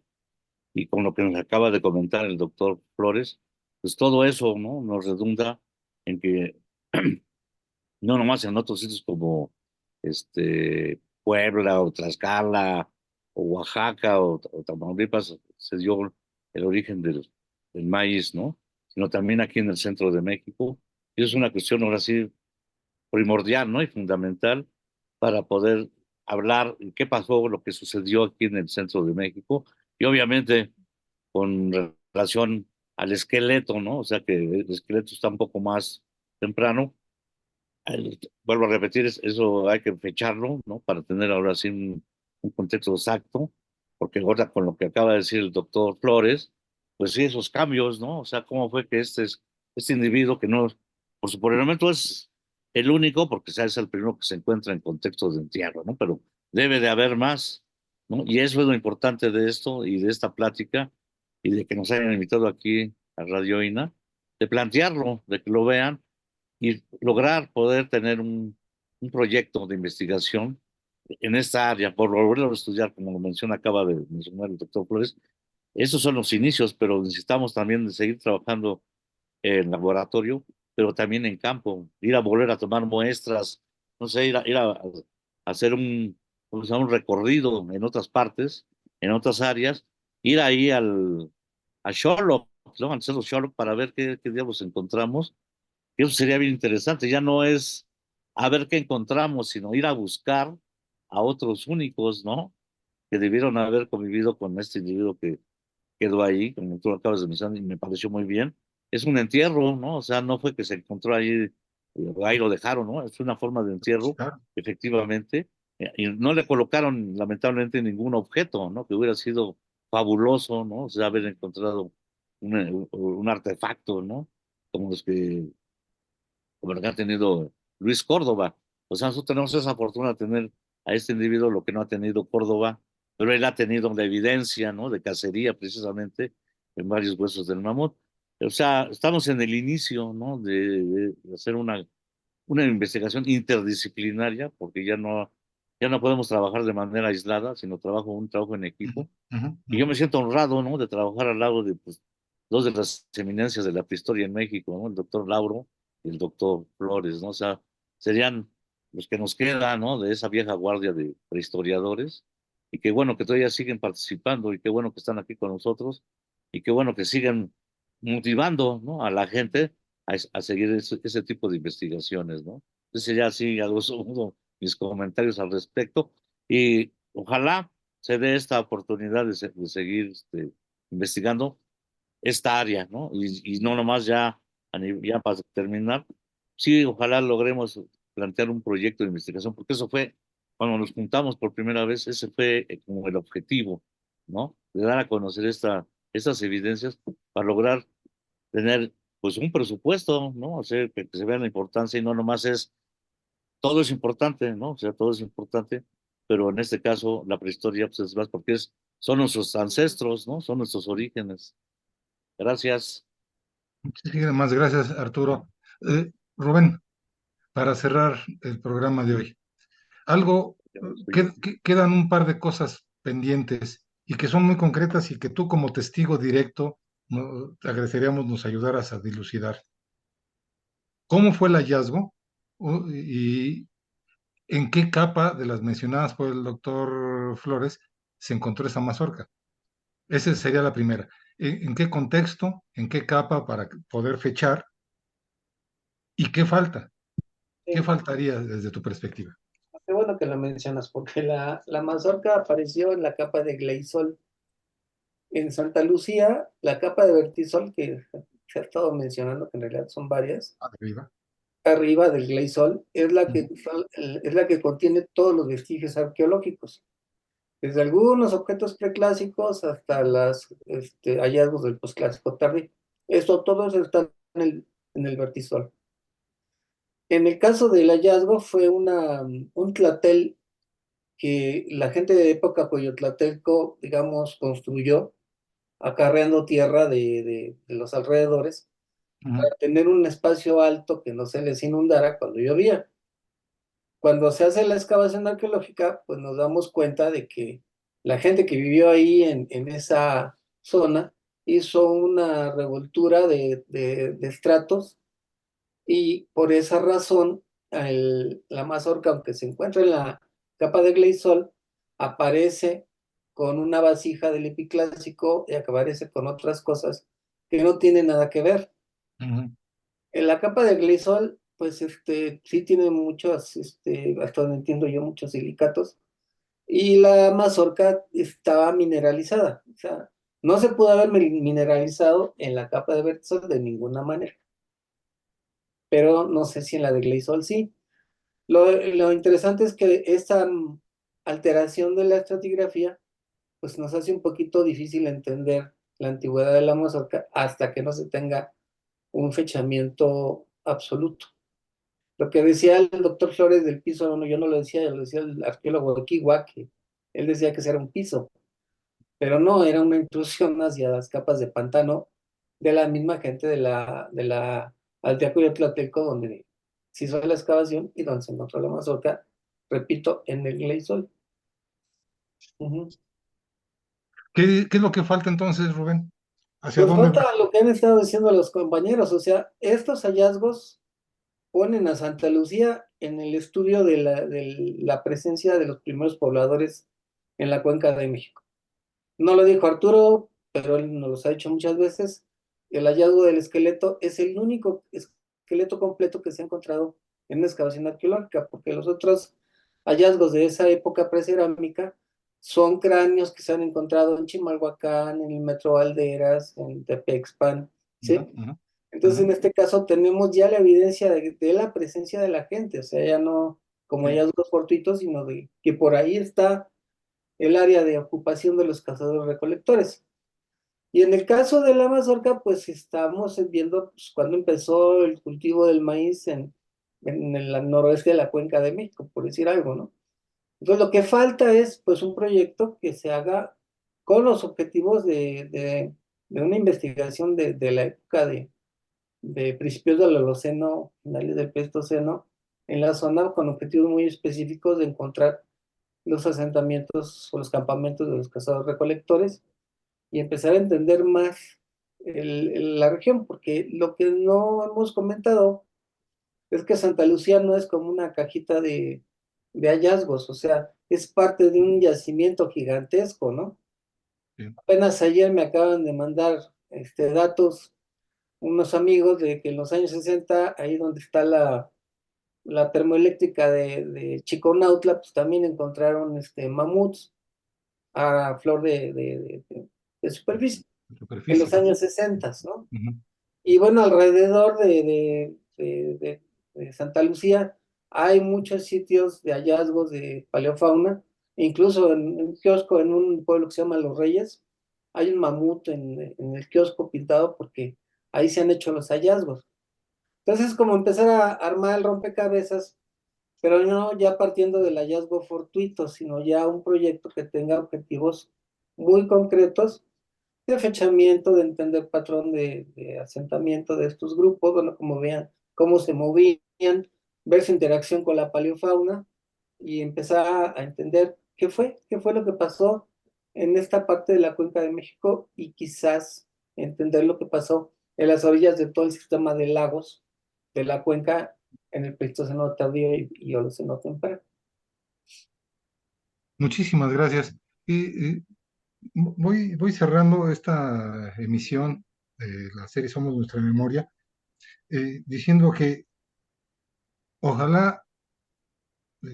Y con lo que nos acaba de comentar el doctor Flores, pues todo eso, ¿no? Nos redunda en que no nomás en otros sitios como Puebla o Tlaxcala o Oaxaca o Tamaulipas se dio el origen del maíz, ¿no? Sino también aquí en el centro de México. Y es una cuestión ahora sí primordial, ¿no? Y fundamental para poder hablar de qué pasó, lo que sucedió aquí en el centro de México. Y obviamente con relación al esqueleto, ¿no? O sea que el esqueleto está un poco más temprano. Vuelvo a repetir, eso hay que fecharlo, ¿no? Para tener ahora sí un contexto exacto, porque ahora con lo que acaba de decir el doctor Flores, pues sí, esos cambios, ¿no? O sea, cómo fue que este individuo que no, por el momento es el único, porque o sea, es el primero que se encuentra en contexto de entierro, ¿no? Pero debe de haber más, ¿no? Y eso es lo importante de esto y de esta plática y de que nos hayan invitado aquí a Radio INA, de plantearlo, de que lo vean y lograr poder tener un proyecto de investigación en esta área, por volverlo a estudiar, como lo menciona, acaba de mencionar el doctor Flores. Esos son los inicios, pero necesitamos también de seguir trabajando en laboratorio, pero también en campo, ir a volver a tomar muestras, no sé, ir a hacer o sea, un recorrido en otras partes, en otras áreas, ir ahí a Sherlock, ¿no? Al Cerro Sherlock para ver qué diablos encontramos. Y eso sería bien interesante. Ya no es a ver qué encontramos, sino ir a buscar a otros únicos, ¿no? Que debieron haber convivido con este individuo que quedó ahí, como tú lo acabas de mencionar, y me pareció muy bien. Es un entierro, ¿no? O sea, no fue que se encontró ahí lo dejaron, ¿no? Es una forma de entierro, Claro. efectivamente. Y no le colocaron, lamentablemente, ningún objeto, ¿no? Que hubiera sido fabuloso, ¿no? O sea, haber encontrado un artefacto, ¿no? Como los como lo que ha tenido Luis Córdoba. O sea, nosotros tenemos esa fortuna de tener a este individuo lo que no ha tenido Córdoba, pero él ha tenido la evidencia, ¿no? De cacería, precisamente, en varios huesos del mamut. O sea, estamos en el inicio, ¿no? De hacer una investigación interdisciplinaria, porque ya no podemos trabajar de manera aislada, sino un trabajo en Ujú, equipo. ujú, Y yo ujú. me siento honrado, ¿no? De trabajar al lado de pues, dos de las eminencias de la prehistoria en México, ¿no? El doctor Lauro y el doctor Flores, ¿no? O sea, serían los que nos quedan, ¿no? De esa vieja guardia de prehistoriadores. Y qué bueno que todavía siguen participando y qué bueno que están aquí con nosotros y qué bueno que siguen motivando, ¿no? A la gente a seguir ese tipo de investigaciones, ¿no? Entonces ya sí, a grosso modo, mis comentarios al respecto y ojalá se dé esta oportunidad de seguir investigando esta área, ¿no? Y no nomás ya para terminar, sí, ojalá logremos plantear un proyecto de investigación, porque eso fue, cuando nos juntamos por primera vez, ese fue como el objetivo, ¿no? De dar a conocer estas evidencias para lograr tener, pues, un presupuesto, ¿no? O sea, que se vea la importancia y no nomás todo es importante, ¿no? O sea, todo es importante, pero en este caso la prehistoria pues, es más porque son nuestros ancestros, ¿no? Son nuestros orígenes. Gracias. Muchísimas gracias, Arturo. Rubén, para cerrar el programa de hoy, algo, quedan un par de cosas pendientes y que son muy concretas y que tú como testigo directo te agradeceríamos nos ayudaras a dilucidar. ¿Cómo fue el hallazgo? ¿Y en qué capa de las mencionadas por el doctor Flores se encontró esa mazorca? Esa sería la primera. ¿En qué contexto, en qué capa para poder fechar y qué falta? ¿Qué faltaría desde tu perspectiva? Qué bueno que lo mencionas, porque la mazorca apareció en la capa de gleisol. En Santa Lucía, la capa de vertisol, que se ha estado mencionando, que en realidad son varias, Arriba. arriba del gleisol, es la Ujú. es la que contiene todos los vestigios arqueológicos, desde algunos objetos preclásicos hasta los hallazgos del posclásico tardío. Todo eso está en el vertisol. En el caso del hallazgo fue un tlatel que la gente de época coyotlateco, digamos, construyó acarreando tierra de los alrededores Ujú. para tener un espacio alto que no se les inundara cuando llovía. Cuando se hace la excavación arqueológica, pues nos damos cuenta de que la gente que vivió ahí en esa zona hizo una revoltura de estratos y por esa razón la mazorca, aunque se encuentra en la capa de gleisol, aparece con una vasija del epiclásico y aparece con otras cosas que no tienen nada que ver. Ujú. En la capa de gleisol, pues sí tiene muchos, hasta donde entiendo yo, muchos silicatos, y la mazorca estaba mineralizada. O sea, no se pudo haber mineralizado en la capa de vertisol de ninguna manera, pero no sé si en la de gleisol sí. Lo interesante es que esta alteración de la estratigrafía pues nos hace un poquito difícil entender la antigüedad de la mazorca hasta que no se tenga un fechamiento absoluto. Lo que decía el doctor Flores del piso, no, yo no lo decía, lo decía el arqueólogo de Quigua, que él decía que ese era un piso, pero no, era una intrusión hacia las capas de pantano de la misma gente de la Aldea Coyotlateco, donde se hizo la excavación y donde se encontró la mazorca, repito, en el gleisol. Ujú. ¿Qué es lo que falta entonces, Rubén? ¿Hacia Pues dónde falta va? lo que han estado diciendo los compañeros, o sea, estos hallazgos ponen a Santa Lucía en el estudio de la presencia de los primeros pobladores en la Cuenca de México. No lo dijo Arturo, pero él nos los ha dicho muchas veces. El hallazgo del esqueleto es el único esqueleto completo que se ha encontrado en una excavación arqueológica, porque los otros hallazgos de esa época precerámica son cráneos que se han encontrado en Chimalhuacán, en el Metro Valderas, en Tepexpan, Ujú, ¿sí? ujú, Entonces, ujú. en este caso tenemos ya la evidencia de la presencia de la gente, o sea, ya no como Sí. hallazgos fortuitos, sino de que por ahí está el área de ocupación de los cazadores recolectores. Y en el caso de la mazorca, pues estamos viendo pues, cuando empezó el cultivo del maíz en el noroeste de la Cuenca de México, por decir algo, ¿no? Entonces lo que falta es pues un proyecto que se haga con los objetivos de una investigación de la época de principios del Holoceno, finales del Pleistoceno, en la zona con objetivos muy específicos de encontrar los asentamientos o los campamentos de los cazadores recolectores y empezar a entender más la región, porque lo que no hemos comentado es que Santa Lucía no es como una cajita de hallazgos, o sea, es parte de un yacimiento gigantesco, ¿no? Sí. Apenas ayer me acaban de mandar datos unos amigos de que en los años 60, ahí donde está la termoeléctrica de Chiconautla, pues también encontraron mamuts a flor de superficie en Superficie. los años 60, ¿no? Ujú. Y bueno, alrededor de Santa Lucía hay muchos sitios de hallazgos de paleofauna, incluso en un kiosco en un pueblo que se llama Los Reyes, hay un mamut en el kiosco pintado porque ahí se han hecho los hallazgos. Entonces es como empezar a armar el rompecabezas, pero no ya partiendo del hallazgo fortuito, sino ya un proyecto que tenga objetivos muy concretos de fechamiento, de entender patrón de asentamiento de estos grupos, bueno, como vean cómo se movían, ver su interacción con la paleofauna y empezar a entender qué fue lo que pasó en esta parte de la Cuenca de México y quizás entender lo que pasó en las orillas de todo el sistema de lagos de la cuenca en el Pleistoceno tardío y Holoceno temprano. Muchísimas gracias. Voy cerrando esta emisión de la serie Somos Nuestra Memoria, diciendo que ojalá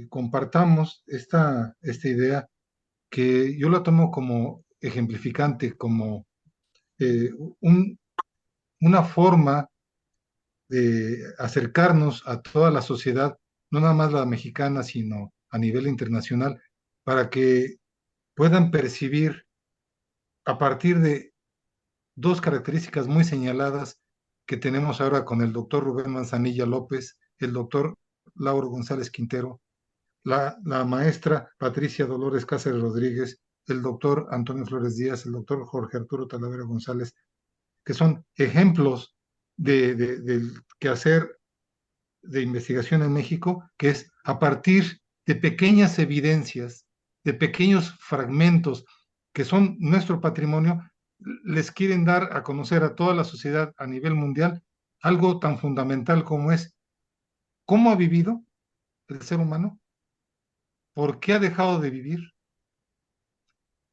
compartamos esta idea que yo la tomo como ejemplificante, como eh, un- una forma de acercarnos a toda la sociedad, no nada más la mexicana, sino a nivel internacional, para que puedan percibir a partir de dos características muy señaladas que tenemos ahora con el doctor Rubén Manzanilla López, el doctor Lauro González Quintero, la maestra Patricia Dolores Cáceres Rodríguez, el doctor Antonio Flores Díaz, el doctor Jorge Arturo Talavera González, que son ejemplos del quehacer de investigación en México, que es a partir de pequeñas evidencias, de pequeños fragmentos que son nuestro patrimonio, les quieren dar a conocer a toda la sociedad a nivel mundial algo tan fundamental como es cómo ha vivido el ser humano, por qué ha dejado de vivir,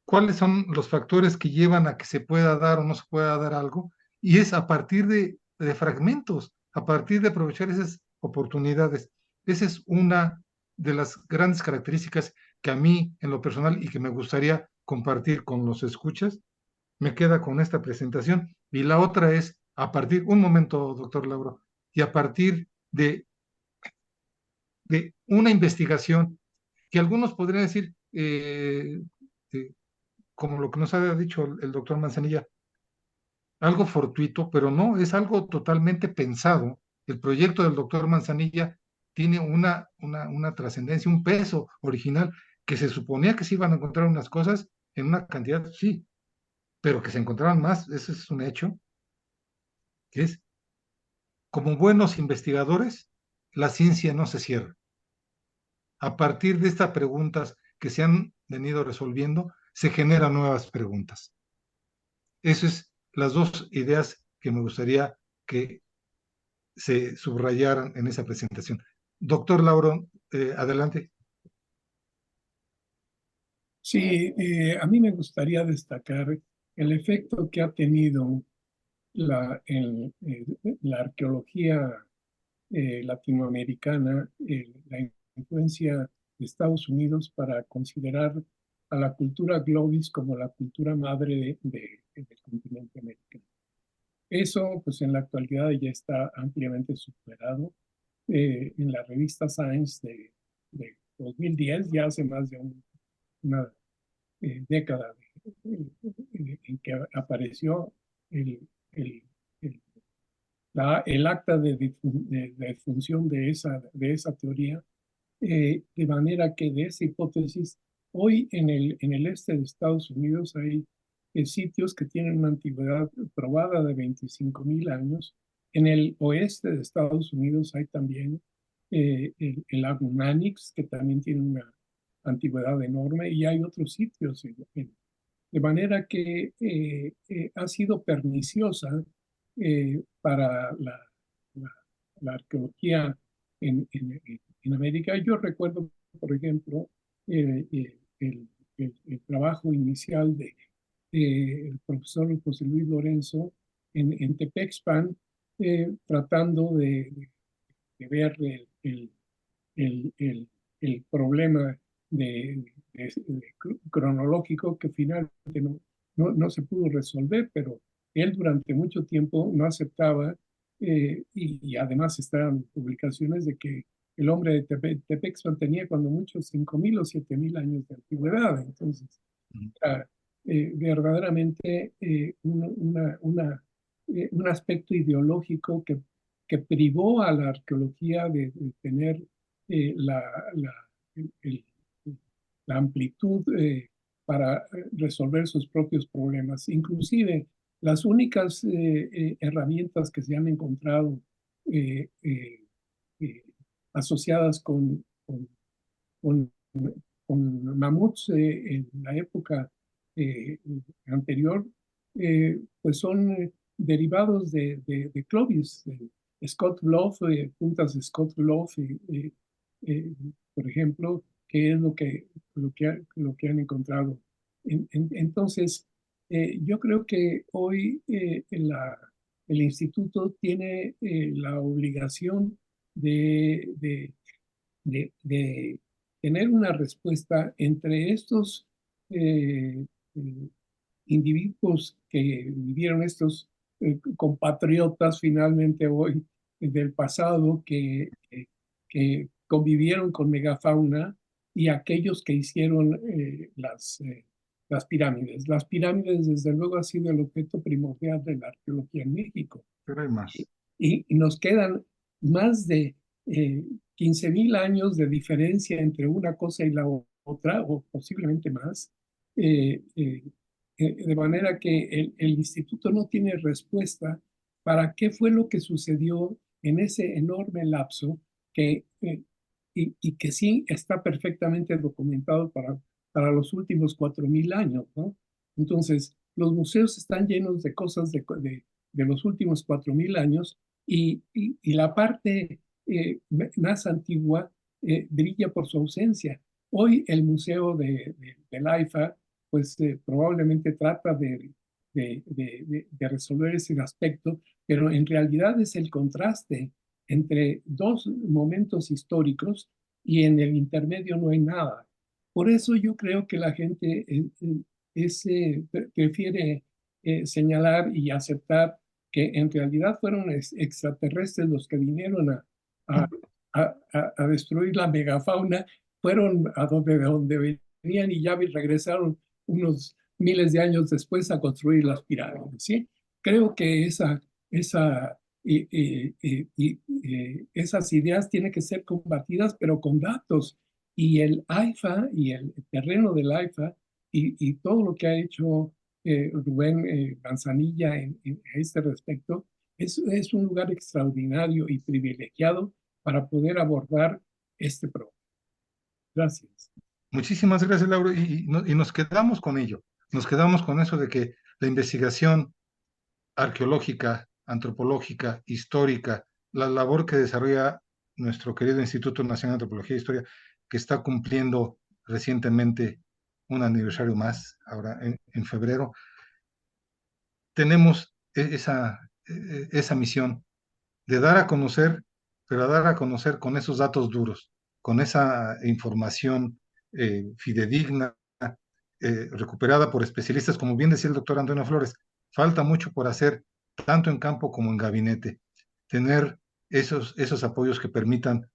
cuáles son los factores que llevan a que se pueda dar o no se pueda dar algo, y es a partir de fragmentos, a partir de aprovechar esas oportunidades. Esa es una de las grandes características que a mí, en lo personal, y que me gustaría compartir con los escuchas, me queda con esta presentación. Y la otra es, a partir, un momento, doctor Lauro, y a partir de una investigación que algunos podrían decir, eh, como lo que nos ha dicho el doctor Manzanilla, algo fortuito, pero no, es algo totalmente pensado. El proyecto del doctor Manzanilla tiene una trascendencia, un peso original, que se suponía que se iban a encontrar unas cosas en una cantidad, sí, pero que se encontraban más, ese es un hecho, que es, como buenos investigadores, la ciencia no se cierra. A partir de estas preguntas que se han venido resolviendo, se generan nuevas preguntas. Esas es las dos ideas que me gustaría que se subrayaran en esa presentación. Doctor Lauro, adelante. Sí, a mí me gustaría destacar el efecto que ha tenido la arqueología latinoamericana, la influencia de Estados Unidos para considerar a la cultura globis como la cultura madre del continente americano. Eso, pues en la actualidad ya está ampliamente superado. En la revista Science de 2010, ya hace más de una década en que apareció el, el, el el acta de función de esa teoría, de manera que de esa hipótesis, hoy en el este de Estados Unidos hay sitios que tienen una antigüedad probada de 25,000 años. En el oeste de Estados Unidos hay también el lago Mannix, que también tiene una antigüedad enorme, y hay otros sitios. De manera que ha sido perniciosa para la arqueología en América. Yo recuerdo, por ejemplo, el trabajo inicial del profesor José Luis Lorenzo en Tepexpan, tratando de ver el problema cronológico que finalmente no se pudo resolver, pero él durante mucho tiempo no aceptaba, y además están publicaciones de que el hombre de Tepexpan tenía cuando mucho 5,000 o 7,000 años de antigüedad. Entonces, era verdaderamente un aspecto ideológico que privó a la arqueología de tener el, la amplitud para resolver sus propios problemas. Inclusive las únicas herramientas que se han encontrado eh, eh, eh, asociadas con, con mamuts en la época anterior, pues son derivados de Clovis, Scott Bluff, puntas de Scott Bluff, por ejemplo, que es lo que han encontrado Entonces, yo creo que hoy el instituto tiene la obligación de tener una respuesta entre estos eh, individuos que vivieron, estos compatriotas finalmente hoy del pasado que convivieron con megafauna, y aquellos que hicieron las pirámides. Las pirámides, desde luego, ha sido el objeto primordial de la arqueología en México. Pero hay más. Y nos quedan más de 15,000 años de diferencia entre una cosa y la otra, o posiblemente más, de manera que el instituto no tiene respuesta para qué fue lo que sucedió en ese enorme lapso y que sí está perfectamente documentado para los últimos 4,000 años, ¿no? Entonces, los museos están llenos de cosas de los últimos 4,000 años, y la parte más antigua brilla por su ausencia. Hoy el Museo del AIFA pues probablemente trata de resolver ese aspecto, pero en realidad es el contraste entre dos momentos históricos, y en el intermedio no hay nada. Por eso yo creo que la gente prefiere señalar y aceptar que en realidad fueron extraterrestres los que vinieron a destruir la megafauna, fueron a donde venían y ya regresaron unos miles de años después a construir las pirámides, ¿sí? Creo que esas ideas tienen que ser combatidas, pero con datos. Y el AIFA y el terreno del AIFA y todo lo que ha hecho Rubén Manzanilla a este respecto es un lugar extraordinario y privilegiado para poder abordar este problema. Gracias. Muchísimas gracias, Lauro, y nos quedamos con ello. Nos quedamos con eso de que la investigación arqueológica, antropológica, histórica, la labor que desarrolla nuestro querido Instituto Nacional de Antropología e Historia, que está cumpliendo recientemente un aniversario más, ahora en febrero, tenemos esa misión de dar a conocer, pero dar a conocer con esos datos duros, con esa información fidedigna, recuperada por especialistas, como bien decía el doctor Antonio Flores. Falta mucho por hacer, tanto en campo como en gabinete. Tener esos apoyos que permitan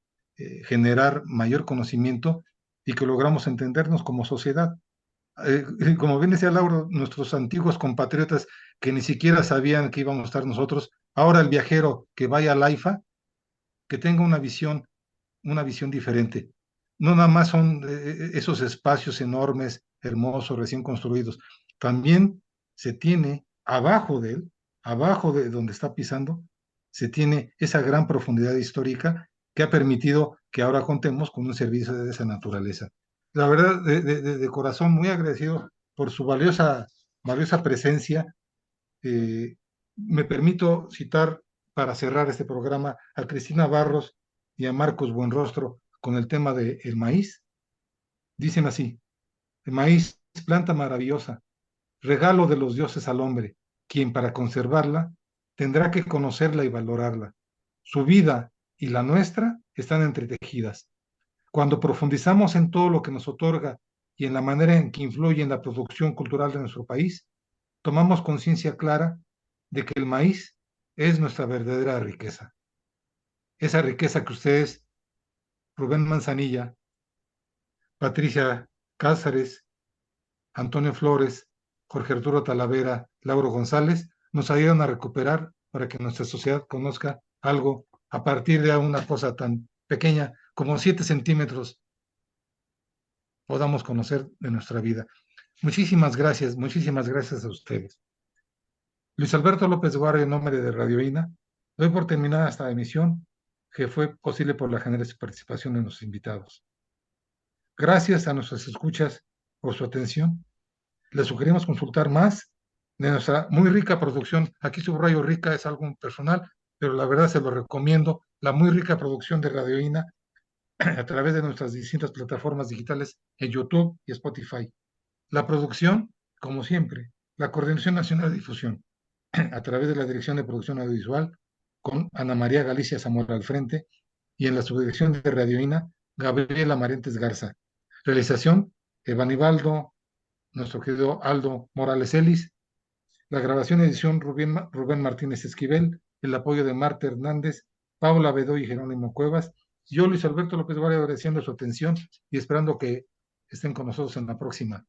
generar mayor conocimiento y que logramos entendernos como sociedad. Como bien decía Lauro, nuestros antiguos compatriotas que ni siquiera sabían que íbamos a estar nosotros, ahora el viajero que vaya al AIFA, que tenga una visión diferente. No nada más son esos espacios enormes, hermosos, recién construidos. También se tiene abajo de donde está pisando, se tiene esa gran profundidad histórica que ha permitido que ahora contemos con un servicio de esa naturaleza. La verdad, de corazón, muy agradecido por su valiosa presencia. Me permito citar, para cerrar este programa, a Cristina Barros y a Marcos Buenrostro con el tema del maíz. Dicen así: el maíz es planta maravillosa, regalo de los dioses al hombre, quien para conservarla tendrá que conocerla y valorarla. Su vida y la nuestra están entretejidas. Cuando profundizamos en todo lo que nos otorga y en la manera en que influye en la producción cultural de nuestro país, tomamos conciencia clara de que el maíz es nuestra verdadera riqueza. Esa riqueza que ustedes, Rubén Manzanilla, Patricia Cázares, Antonio Flores, Jorge Arturo Talavera, Lauro González, nos ayudan a recuperar para que nuestra sociedad conozca algo a partir de una cosa tan pequeña como 7 centímetros, podamos conocer de nuestra vida. Muchísimas gracias a ustedes. Luis Alberto López Guardia, en nombre de Radio INA, doy por terminada esta emisión, que fue posible por la generosa participación de nuestros invitados. Gracias a nuestras escuchas por su atención. Les sugerimos consultar más de nuestra muy rica producción. Aquí subrayo rica, es algo personal, pero la verdad se lo recomiendo, la muy rica producción de Radio INA a través de nuestras distintas plataformas digitales en YouTube y Spotify. La producción, como siempre, la Coordinación Nacional de Difusión, a través de la Dirección de Producción Audiovisual, con Ana María Galicia Zamora al frente, y en la subdirección de Radioína, Gabriela Marentes Garza. Realización, Evanibaldo, nuestro querido Aldo Morales Ellis. La grabación y edición, Rubén Martínez Esquivel. El apoyo de Marta Hernández, Paula Bedoy y Jerónimo Cuevas. Yo, Luis Alberto López Valle, agradeciendo su atención y esperando que estén con nosotros en la próxima.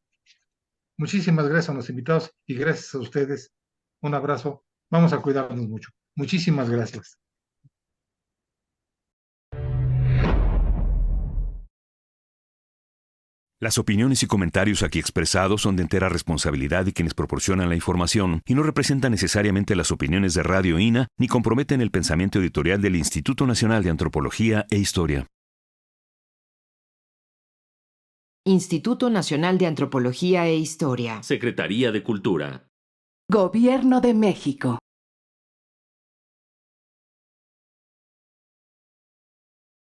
Muchísimas gracias a los invitados y gracias a ustedes. Un abrazo. Vamos a cuidarnos mucho. Muchísimas gracias. Las opiniones y comentarios aquí expresados son de entera responsabilidad de quienes proporcionan la información y no representan necesariamente las opiniones de Radio INA ni comprometen el pensamiento editorial del Instituto Nacional de Antropología e Historia. Instituto Nacional de Antropología e Historia. Secretaría de Cultura. Gobierno de México.